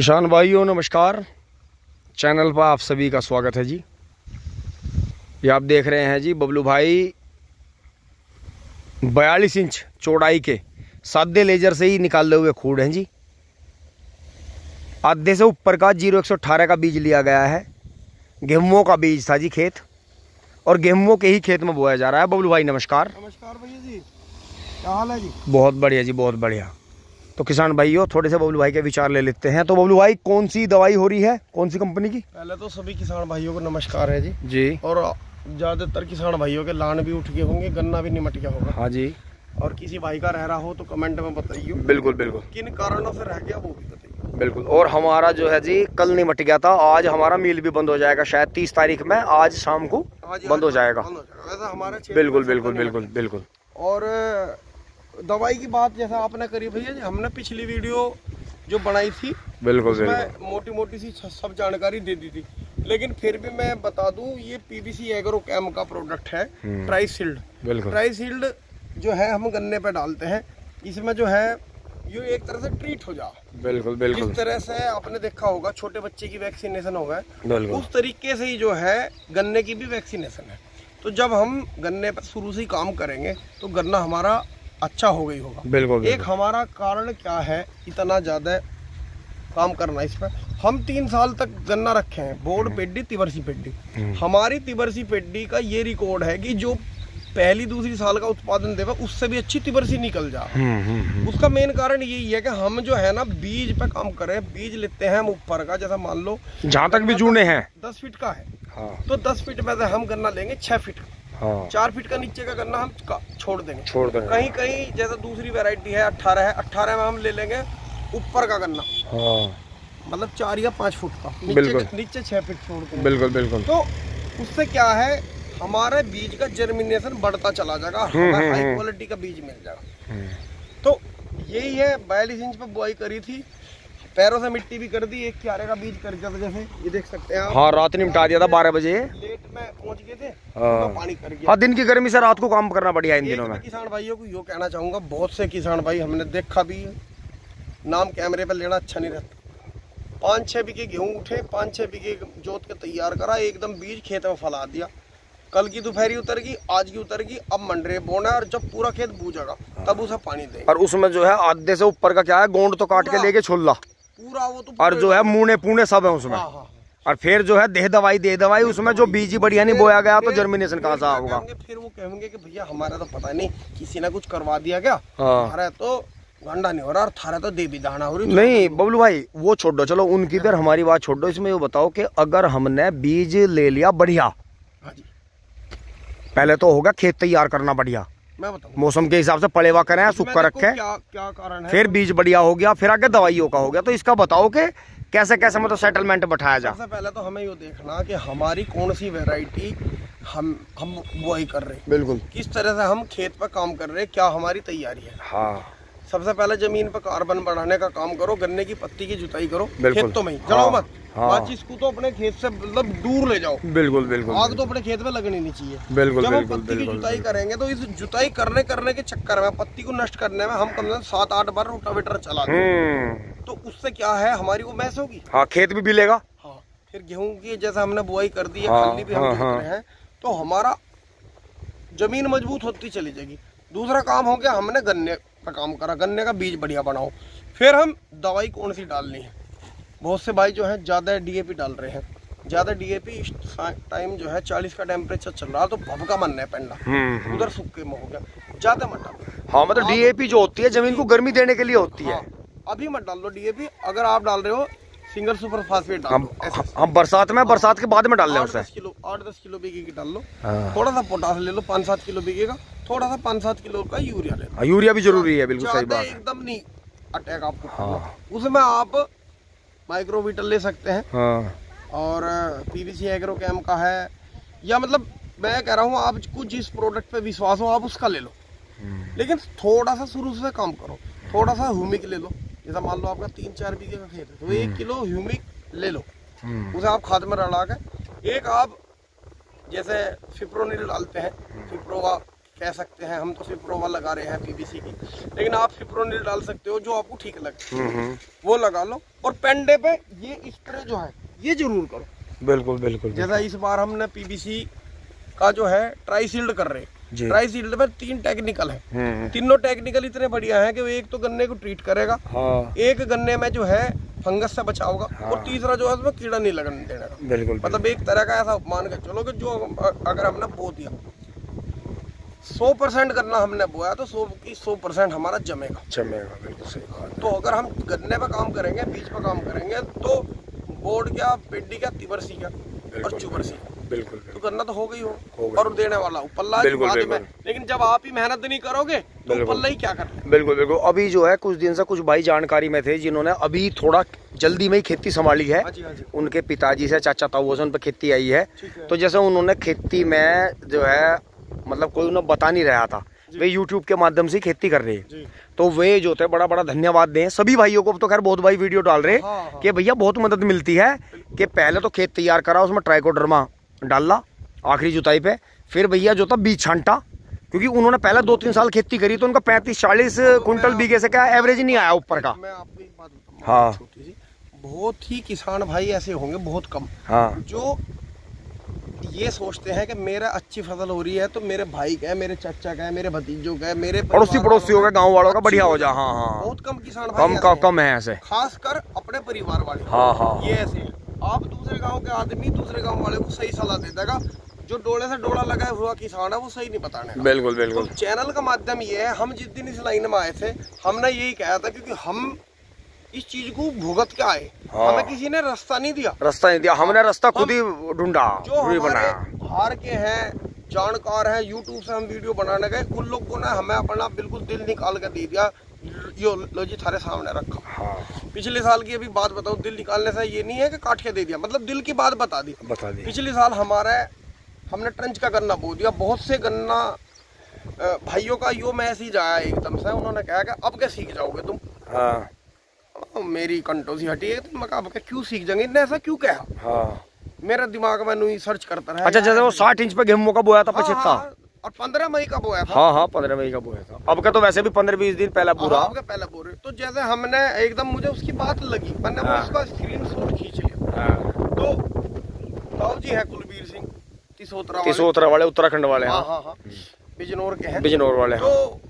किसान भाइयों नमस्कार। चैनल पर आप सभी का स्वागत है जी। ये आप देख रहे हैं जी बबलू भाई 42 इंच चौड़ाई के सादे लेजर से ही निकाले हुए खूड हैं जी। आधे से ऊपर का 0118 का बीज लिया गया है। गेहूं का बीज था जी खेत, और गेहूं के ही खेत में बोया जा रहा है। बबलू भाई नमस्कार। नमस्कार भैया जी, क्या हाल है जी? बहुत बढ़िया जी, बहुत बढ़िया। तो किसान भाइयों थोड़े से बबलू भाई के विचार ले लेते हैं। तो बबलू भाई कौन सी दवाई हो रही है, कौन सी कंपनी की? पहले तो सभी किसान भाइयों को नमस्कार है जी। जी। और ज्यादातर किसान भाइयों के लान भी उठ गए होंगे, गन्ना भी निमट गया होगा। हाँ जी। और किसी भाई का रह रहा हो तो कमेंट में बताइए। बिल्कुल बिल्कुल। किन कारणों से रह गया वो भी बताइए। बिल्कुल। और हमारा जो है जी कल निमट गया था, आज हमारा मिल भी बंद हो जाएगा शायद 30 तारीख में। आज शाम को बंद हो जाएगा। ऐसा हमारे बिल्कुल बिल्कुल बिल्कुल बिल्कुल। और दवाई की बात जैसा आपने करी भैया जी, हमने पिछली वीडियो जो बनाई थी बिल्कुल उसमें मोटी मोटी सी सब जानकारी दे दी थी, लेकिन फिर भी मैं बता दूं ये पीवीसी एग्रो कैम का प्रोडक्ट है ट्राईशील्ड। बिल्कुल। ट्राईशील्ड जो है हम गन्ने पे डालते हैं। इसमें जो है ये एक तरह से ट्रीट हो जा। बिल्कुल बिल्कुल। जिस तरह से आपने देखा होगा छोटे बच्चे की वैक्सीनेशन हो गए, बिल्कुल उस तरीके से ही जो है गन्ने की भी वैक्सीनेशन है। तो जब हम गन्ने पर शुरू से ही काम करेंगे तो गन्ना हमारा अच्छा हो गई होगा। बिल्कुल। एक हमारा कारण क्या है इतना ज्यादा काम करना इस पर? हम 3 साल तक गन्ना रखे हैं, बोर्ड पेड्डी तिवरसी पेड्डी। हमारी तिवरसी पेड्डी का ये रिकॉर्ड है कि जो पहली दूसरी साल का उत्पादन देगा उससे भी अच्छी तिवरसी निकल जा। उसका मेन कारण यही है कि हम जो है ना बीज पे काम करें। बीज लेते हैं हम ऊपर का, जैसा मान लो जहाँ तक भी जूने हैं 10 फीट का है। हाँ। तो 10 फीट में से हम गन्ना लेंगे 6 फीट का। हाँ। 4 फीट का नीचे का गन्ना हम छोड़ देंगे। कहीं कहीं जैसे दूसरी वैरायटी है 18 है, 18 में हम ले लेंगे ऊपर का गन्ना। हाँ। मतलब 4 या 5 फुट का, नीचे 6 फीट छोड़ देंगे। बिल्कुल बिल्कुल। तो उससे क्या है हमारे बीज का जर्मिनेशन बढ़ता चला जाएगा, हमें हाई क्वालिटी का बीज मिल जाएगा। तो यही है 42 इंच पे बुआई करी थी, पैरों से मिट्टी भी कर दी, एक क्यारे का बीज कर दिया था जैसे ये देख सकते हैं आप। हाँ, रात निपटा दिया था 12 बजे। लेट में पहुंच गए थे तो पानी कर गया। हाँ, दिन की गर्मी से रात को काम करना बढ़िया इन दिनों में। किसान भाइयों को यो कहना चाहूंगा, बहुत से किसान भाई हमने देखा भी है, नाम कैमरे पर लेना अच्छा नहीं रहता। 5-6 बीघे गेहूं उठे, 5-6 बीघे जोत के तैयार करा, एकदम बीज खेत में फैला दिया। कल की दोपहरी उतरगी, आज की उतरगी, अब मंडरे बोना, और जब पूरा खेत बूझेगा तब उसे पानी देंगे। और उसमें जो है आधे से ऊपर का क्या है, गोंड तो काट के लेके छोला पूरा वो तो और जो है मुने पुणे सब है उसमें। हाँ। और फिर जो है दे दवाई उसमें जो बीज ही बढ़िया नहीं बोया गया तो जर्मिनेशन कहाँ से होगा? फिर वो कहेंगे कि भैया हमारा तो पता नहीं, किसी ने कुछ करवा दिया क्या, हाँ। हमारा तो गंडा नहीं हो रहा और थारा तो देवी दाना हो रही। नहीं बबलू भाई वो छोड़ो, चलो उनकी देर हमारी बात छोड़ो। इसमें ये बताओ कि अगर हमने बीज ले लिया बढ़िया, हाँ जी, पहले तो होगा खेत तैयार करना बढ़िया, मैं बताऊं मौसम के हिसाब से पलेवा करें, सूखा रखें, क्या कारण है, फिर बीज बढ़िया हो गया, फिर आगे दवाइयों का हो गया। तो इसका बताओ कि कैसे कैसे मतलब सेटलमेंट बैठाया जाए। सबसे पहले तो हमें ये देखना कि हमारी कौन सी वैरायटी हम बुआई कर रहे हैं, बिल्कुल किस तरह से हम खेत पर काम कर रहे हैं, क्या हमारी तैयारी है। हाँ। सबसे पहले जमीन पर कार्बन बढ़ाने का काम करो, गन्ने की पत्ती की जुताई करो खेतों में ही, हाँ, जलाओ मत। हाँ। माचिस को तो अपने खेत से मतलब दूर ले जाओ। बिल्कुल बिल्कुल। आग तो अपने खेत में लगनी नहीं चाहिए। बिल्कुल। जब हम पत्ती की जुताई करेंगे तो इस जुताई करने के चक्कर में, पत्ती को नष्ट करने में हम कम से कम 7-8 बार रोटावेटर चलाते हैं। तो उससे क्या है हमारी वो मैस होगी। हाँ, खेत भी मिलेगा। हाँ, फिर गेहूं की जैसे हमने बुआई कर दी है, हाँ, खल्ली भी हम जोत रहे हैं, तो हमारा जमीन मजबूत होती चली जाएगी। दूसरा काम हो गया, हमने गन्ने का काम करा, गन्ने का बीज बढ़िया बनाओ। फिर हम दवाई कौन सी डालनी है। बहुत से भाई जो है ज्यादा डीएपी डाल रहे हैं, ज्यादा डीएपी इस टाइम जो है 40 का टेम्परेचर चल रहा है तो भभका मनना है पेंडा, उधर सूखे में हो गया, ज्यादा मत डालो। हाँ, मतलब डीएपी जो होती है जमीन को गर्मी देने के लिए होती है। अभी मत डाल लो डीएपी, अगर आप डाल रहे हो सिंगल सुपर फास्फेट डाल लो। हम बरसात के बाद में डाल लें उसे। 8-10 किलो बीघे की डाल लो। थोड़ा सा पोटास ले लो 5-7 किलो बीघे का, थोड़ा सा 5-7 किलो का यूरिया ले लो। यूरिया भी जरूरी है, बिल्कुल सही बात है। एकदम नहीं अटैक आपको। हाँ। उसमें आप माइक्रोवीटर ले सकते हैं। हाँ। और पीवीसी एग्रो कैम का है, या मतलब मैं कह रहा हूँ आपको जिस प्रोडक्ट पे विश्वास हो आप उसका ले लो, लेकिन थोड़ा सा शुरू से काम करो। थोड़ा सा ह्यूमिक ले लो, जैसा मान लो आपका 3-4 बीघे का खेत है तो 1 किलो ह्यूमिक ले लो, उसे आप खाद में रला के, एक आप जैसे फिप्रोनिल डालते हैं, फिप्रो कह सकते हैं, हम तो सिप्रो लगा रहे हैं पीवीसी की, लेकिन आप फिप्रोनिल डाल सकते हो जो आपको ठीक लगे, वो लगा लो। और पेंडे पे ये स्प्रे जो है ये जरूर करो। बिल्कुल बिल्कुल। जैसा इस बार हमने पीवीसी का जो है ट्राईसील्ड कर रहे हैं, ट्राईसील्ड में 3 टेक्निकल है, तीनों टेक्निकल इतने बढ़िया है कि वो एक तो गन्ने को ट्रीट करेगा, एक गन्ने में जो है फंगस से बचाओगा, और तीसरा जो है उसमें कीड़ा नहीं लगने देने का। बिल्कुल। मतलब एक तरह का ऐसा मान के चलो कि जो अगर हमने बो दिया 100% गन्ना हमने बोया तो 100% हमारा जमेगा। बिल्कुल सही बात। तो अगर हम गन्ने पे काम करेंगे, बीज पे काम करेंगे, तो बोर्ड क्या, पेडी क्या, तिबरसी क्या और चुबरसी, बिल्कुल। तो गन्ना तो हो गई हो, और देने वाला पल्ला बाद में। लेकिन जब आप ही मेहनत नहीं करोगे तो पल्ला ही क्या कर। बिल्कुल बिल्कुल। अभी जो है कुछ दिन से कुछ भाई जानकारी में थे जिन्होंने अभी थोड़ा जल्दी में ही खेती संभाली है। हाँ जी। उनके पिताजी से चाचा ताऊ से उन पर खेती आई है। तो जैसे उन्होंने खेती में जो है मतलब कोई उन्हें बता नहीं रहा था, वे यूट्यूब के माध्यम से खेती कर रहे हैं। तो वे जो थे बड़ा बड़ा धन्यवाद दें सभी भाइयों को। तो खैर बहुत भाई वीडियो डाल रहे कि भैया बहुत मदद मिलती है कि पहले तो खेत तैयार करा, उसमें ट्राइकोडर्मा डाला आखिरी जुताई पे, फिर भैया जो था बीज छांटा, क्योंकि उन्होंने पहले 2-3 साल खेती करी तो उनका 35-40 कुंटल बीघे से क्या एवरेज नहीं आया ऊपर का। मैं आपको एक बात बताऊं, हाँ, छोटी सी, बहुत ही किसान भाई ऐसे होंगे, बहुत कम, हाँ, जो ये सोचते हैं कि मेरा अच्छी फसल हो रही है तो मेरे भाई का है, मेरे चाचा का है, मेरे भतीजों का है, मेरे पड़ोसियों का, गाँव वालों का बढ़िया हो जा। हाँ, बहुत कम किसान भाई कम है ऐसे, खासकर अपने परिवार वाले। हाँ, ये ऐसे आप दूसरे गांव के आदमी दूसरे गांव वाले को सही सलाह दे देगा, जो डोले से डोला लगाए हुआ किसान है वो सही नहीं बताने। बिल्कुल बिल्कुल। तो चैनल का माध्यम ये है, हम जिस दिन इस लाइन में आए थे हमने यही कहा था, क्योंकि हम इस चीज को भुगत के आए, हमें किसी ने रास्ता नहीं दिया, हमने रास्ता खुद ही ढूंढा, जो हमारे बाहर के हैं जानकार हैं, यूट्यूब से हम वीडियो बनाने गए, उन लोगों ने हमें अपना बिल्कुल दिल निकाल कर दे दिया, यो लो जी थारे सामने रखा। हाँ। पिछले साल की अभी बात बताओ, दिल निकालने से ये नहीं है कि काट के दे दिया, मतलब दिल की बात बता दी। पिछले साल हमने ट्रंच का गन्ना बो दिया, बहुत से गन्ना भाइयों का यो मैसेज आया एकदम से, उन्होंने कहा कि अब क्या सीख जाओगे तुम। हाँ। मेरी कंटोसी हटी है, तो मैं कहा क्यों सीख जाएंगे, इन्हें ऐसा क्यों कहा। हाँ। मेरा दिमाग में नहीं सर्च करता रहा। अच्छा, जैसे वो 60 इंच पे गेहूं का बोया था 75। हाँ, और 15 मई का बोया था। हाँ, 15 मई का बोया था। अब का तो वैसे भी 15-20 दिन पहला पूरा। अब का पहला बोल रहे। तो जैसे हमने एकदम मुझे उसकी बात लगी, मैंने उसका स्क्रीनशॉट खींच लिया। तो ताऊ जी है कुलबीर सिंह तिसोतरा वाले, उत्तराखंड वाले। हाँ, बिजनौर के हैं, बिजनौर वाले। तो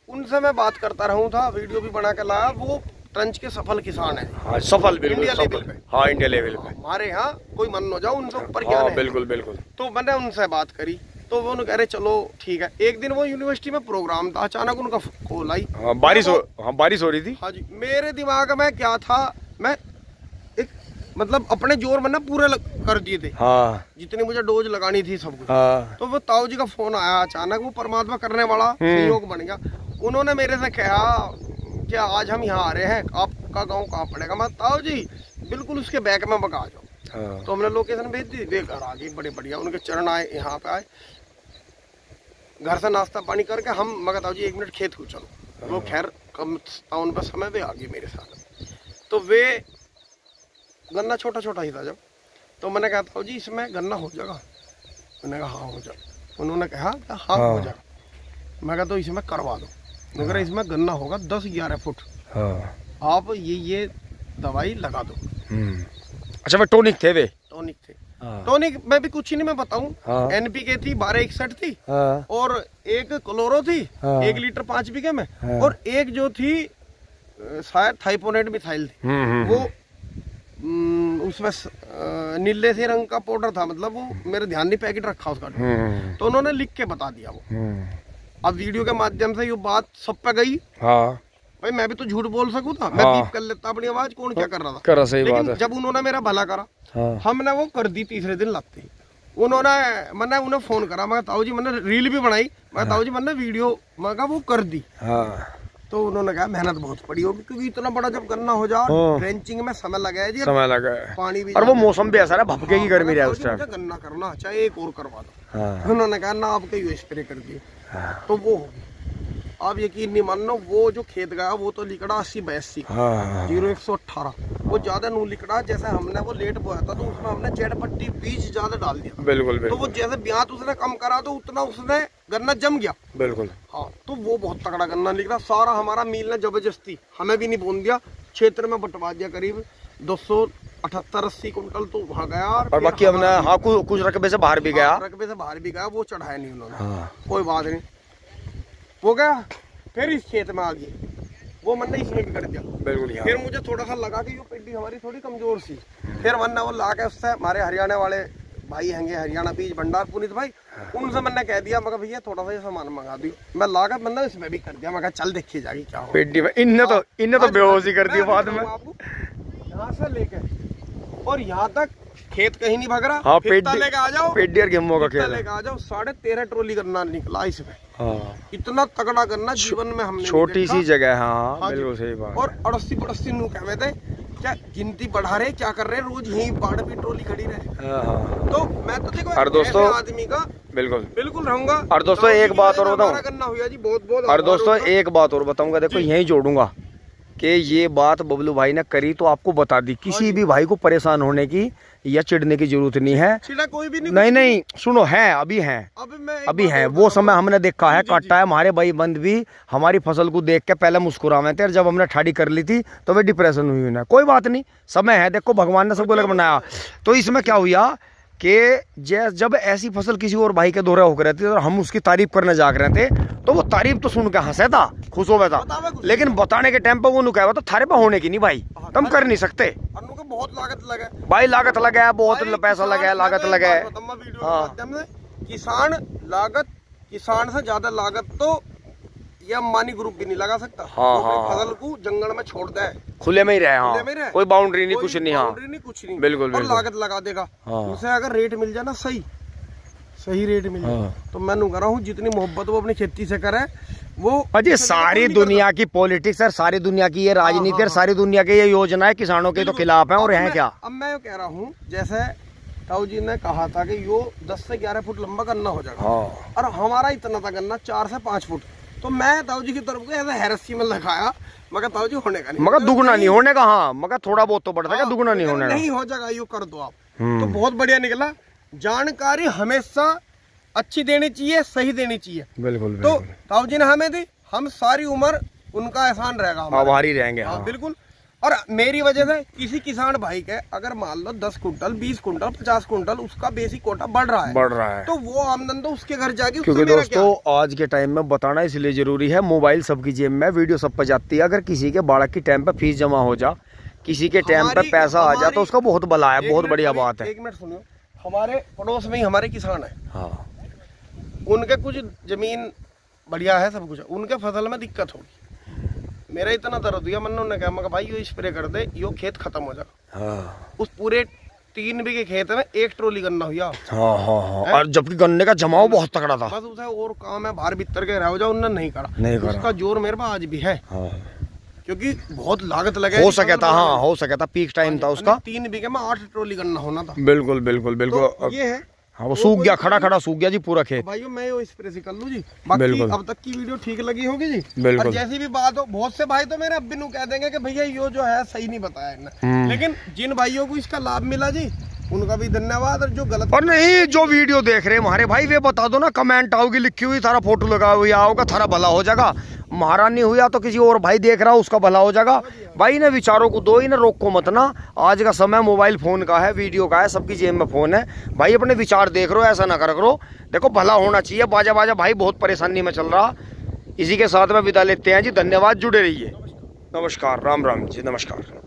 उनसे मैं बात करता रहूं था, वीडियो भी बना के लाया। वो ट्रंच के सफल किसान है। हाँ, सफल बिल्कुल इंडिया लेवल पे। हाँ, इंडिया लेवल पे। हमारे यहाँ कोई मन हो जाओ, उनसे ऊपर क्या है। बिल्कुल बिल्कुल। तो मैंने उनसे बात करी, तो वो कह रहे चलो ठीक है। एक दिन वो यूनिवर्सिटी में प्रोग्राम था, अचानक उनका कॉल आई। बारिश हो रही थी। हाँ जी, मेरे दिमाग में क्या था, मैं एक मतलब अपने जोर में ना पूरे कर दिए थे। हाँ। जितनी मुझे डोज लगानी थी सब कुछ। हाँ। तो वो ताऊ जी का फोन आया अचानक, वो परमात्मा करने वाला सहयोग बन गया। उन्होंने मेरे से कहा कि आज हम यहाँ आ रहे हैं, आपका गांव कहाँ पड़ेगा। मैं ताऊ जी बिल्कुल उसके बैक में बका जाओ। हाँ। तो हमने लोकेशन भेज दी, वे घर आ गए बड़े बढ़िया, उनके चरण आए, यहाँ पे आए, घर से नाश्ता पानी करके हम, मगर ताऊ जी 1 मिनट खेत को चलो। हाँ। वो खैर कम टाउन पर समय वे आ गए मेरे साथ। तो वे गन्ना छोटा छोटा ही था जब, तो मैंने कहा ताऊ जी इसमें गन्ना हो जाएगा। मैंने कहा हाँ हो जाएगा। उन्होंने कहा हाँ हो जाएगा। मैं कहा तो इसमें करवा दो। मगर इसमें गन्ना होगा 10-11 फुट। हाँ। आप ये दवाई लगा दो। अच्छा, वे टॉनिक थे। हाँ। टॉनिक में भी कुछ ही नहीं मैं बताऊं। हाँ। NPK थी 1261 थी। हाँ। और एक क्लोरो थी। हाँ। 1 लीटर 5 बीघे में। हाँ। और एक जो थी शायद थाइपोनेट मिथाइल थी। वो उसमें नीले से रंग का पाउडर था, मतलब वो मेरे ध्यान नहीं, पैकेट रखा उसका। तो उन्होंने लिख के बता दिया वो। अब वीडियो के माध्यम से ये बात सब पे गई। हाँ। भाई मैं भी तो झूठ बोल सकूं था। मैं बीप कर लेता अपनी आवाज, कौन क्या कर रहा था। कर सही लेकिन बात है। जब उन्होंने मेरा भला करा। हाँ। हमने वो कर दी तीसरे दिन लाते ही। मैंने उन्हें फोन करा, मैं ताऊ जी मैंने रील भी बनाई, मैं ताऊ जी मैंने वीडियो मैं वो कर दी। हाँ। तो उन्होंने कहा मेहनत बहुत पड़ी होगी, क्योंकि इतना बड़ा जब गन्ना हो जाओ ड्रेंचिंग में समय लगा है जी, समय लगा है, पानी भी, और वो मौसम भी ऐसा है भपके की गर्मी रहा है उस टाइम। गन्ना करना चाहे एक और करवा दो। हाँ। उन्होंने कहा ना आपके यू स्प्रे कर दिए। हाँ। तो वो होगी आप यकीन नहीं मानना, वो जो खेत गया वो तो लिकड़ा 80-82 0-118, वो ज्यादा नू लिकड़ा। जैसे हमने वो लेट बोया था तो उसमें हमने जेड पट्टी बीज ज्यादा डाल दिया। बिल्कुल तो वो जैसे ब्याज उसने कम करा तो उतना उसने गन्ना जम गया। बिल्कुल हाँ, तो वो बहुत तगड़ा गन्ना निकला। सारा हमारा मील ने जबरदस्ती हमें भी नहीं बोन दिया, क्षेत्र में बंटवा दिया। करीब 278-80 कुंटल तो वहाँ गया। और बाकी हमने हाँ कुछ रकबे से बाहर भी गया, रकबे से बाहर भी गया, वो चढ़ाया नहीं उन्होंने। कोई बात नहीं, वो गया। फिर इस खेत में आ गई, वो मैंने इसमें भी कर दिया। बिल्कुल। फिर मुझे थोड़ा सा लगा कि ये पेटी हमारी थोड़ी कमजोर सी, फिर मैंने वो ला के उससे हमारे हरियाणा वाले भाई हैंगे, हरियाणा बीज भंडार पुनीत भाई, उनसे मैंने कह दिया, मगर भैया थोड़ा सा ये सामान मंगा दी। मैं ला कर मैंने इसमें भी कर दिया। मैं चल देखिए जाएगी क्या हो पेटी में। इनने तो बेहोशी कर दी बाद में। यहाँ से लेके और यहाँ तक खेत कहीं नहीं भग रहा। हाँ, लेके आ जाओ, पेटी और गेहूं का खेत लेके आ जाओ। 13.5 ट्रॉली गन्ना निकला इसमें। हाँ, इतना तगड़ा गन्ना जीवन में हमने छोटी सी जगह। हाँ, हाँ, बिल्कुल सही बात। और 88-85 नू कहते थे क्या गिनती बढ़ा रहे, क्या कर रहे, रोज यही बाढ़ भी ट्रॉली खड़ी रहे। हाँ। तो मैं तो देखो और दोस्तों आदमी का बिल्कुल रहूंगा। और दोस्तों एक बात और बताऊं, गन्ना हुआ जी बहुत और दोस्तों एक बात और बताऊंगा, देखो यही जोड़ूंगा कि ये बात बबलू भाई ने करी तो आपको बता दी। किसी भी भाई को परेशान होने की या चिढ़ने की जरूरत नहीं है। कोई भी नहीं सुनो, है अभी है वो समय हमने देखा है, काटा है। हमारे भाई बंद भी हमारी फसल को देख के पहले मुस्कुरावे थे, और जब हमने ठाड़ी कर ली थी तो वे डिप्रेशन हुई ना। कोई बात नहीं, समय है, देखो भगवान ने सबको अलग बनाया। तो इसमें क्या हुआ कि जब ऐसी फसल किसी और भाई के दोहरे होकर रहती है और हम उसकी तारीफ करने जाग रहे थे, तो वो तारीफ तो सुन के हंसे था, खुश हो गया था, लेकिन बताने के टाइम पे वो नुकाया था थारे पे होने की नहीं भाई, तुम कर नहीं सकते बहुत लागत लगा भाई, लागत लगा है, बहुत पैसा लगा है, लागत लगा है। किसान से ज्यादा लागत तो ये अंबानी ग्रुप भी नहीं लगा सकता। फसल को जंगल में छोड़ दे, खुले में ही रहे। हाँ, कोई बाउंड्री नहीं, कुछ नहीं। हाँ, कुछ नहीं, बिल्कुल और लागत लगा देगा। उसे अगर रेट मिल जाए ना, सही रेट मिल जाए, तो मैं कह रहा हूँ जितनी मोहब्बत वो अपनी खेती से करे वो। अजय सारी दुनिया की पॉलिटिक्स है, सारी दुनिया की ये राजनीति है, सारी दुनिया की ये योजना है, किसानों के तो खिलाफ है। और यहाँ क्या, अब मैं कह रहा हूँ जैसे ताऊ जी ने कहा था कि यो 10 से 11 फुट लंबा गन्ना हो जाएगा, और हमारा इतना था गन्ना 4 से 5 फुट। तो मैं ताऊ जी की तरफ ऐसे हैरसी में लगाया, मगर ताऊ जी होने का नहीं, मगर दुगना नहीं होने का। हाँ, मगर थोड़ा बहुत तो बढ़ता है, दुगना नहीं होने का, नहीं हो जाएगा, यो कर दो आप। तो बहुत बढ़िया निकला। जानकारी हमेशा अच्छी देनी चाहिए, सही देनी चाहिए। बिल्कुल। तो ताऊ जी ने हमें दी, हम सारी उम्र उनका एहसान रहेगा, आभारी रहेंगे। हाँ, बिल्कुल। और मेरी वजह से किसी किसान भाई के अगर मान लो 10 कुंटल 20 कुंटल 50 कुंटल उसका बेसिक कोटा बढ़ रहा है, तो वो आमदन तो उसके घर जाके। क्योंकि दोस्तों आज के टाइम में बताना इसलिए जरूरी है, मोबाइल सबकी जेब में, वीडियो सब पर जाती है। अगर किसी के बालक की टाइम पे फीस जमा हो जा, किसी के टाइम पे पैसा आ जा, तो उसका बहुत भला है, बहुत बढ़िया बात है। 1 मिनट सुनियो, हमारे पड़ोस में ही हमारे किसान है। हाँ, उनके कुछ जमीन बढ़िया है, सब कुछ है, उनके फसल में दिक्कत होगी। मेरा इतना दर्द हुआ, मैंने कहा मगर भाई यो स्प्रे कर दे, यो खेत खत्म हो जाएगा। हाँ। उस पूरे 3 बीघे खेत में 1 ट्रॉली गन्ना हुआ। हाँ। और जबकि गन्ने का जमाव बहुत तगड़ा था। बस उसे और काम है, बाहर भीतर के रह जाओ, उन्होंने नहीं करा। उसका जोर मेरे पास आज भी है। हाँ। क्योंकि बहुत लागत लगे, हो सके था। हाँ, हो सके था, पीक टाइम था उसका। 3 बीघे में 8 ट्रॉली गन्ना होना था। बिल्कुल बिल्कुल बिल्कुल। तो ये है। हाँ, वो सूख गया, खड़ा सूख गया जी पूरा खेत। भाइयों मैं यो स्प्रे से कर लूं जी। बाकी अब तक की वीडियो ठीक लगी होगी जी। बिल्कुल। और जैसी भी बात हो, बहुत से भाई तो मेरे अब्बी नु कह देंगे कि भैया यो जो है सही नहीं बताया इन्होंने, लेकिन जिन भाइयों को इसका लाभ मिला जी उनका भी धन्यवाद। और जो गलत और नहीं, जो वीडियो देख रहे हमारे भाई वे बता दो ना, कमेंट आओगी लिखी हुई, थारा फोटो लगा हुआ होगा, थारा भला हो जाएगा। हमारा नहीं हुआ तो किसी और भाई देख रहा हो उसका भला हो जाएगा। भाई ने विचारों को दो, इन्हें रोको मत ना। आज का समय मोबाइल फोन का है, वीडियो का है, सबकी जेब में फोन है। भाई अपने विचार देख रहो, ऐसा ना करो। देखो भला होना चाहिए। बाजा भाई बहुत परेशानी में चल रहा। इसी के साथ में विदा लेते हैं जी, धन्यवाद, जुड़े रहिए। नमस्कार, राम राम जी, नमस्कार।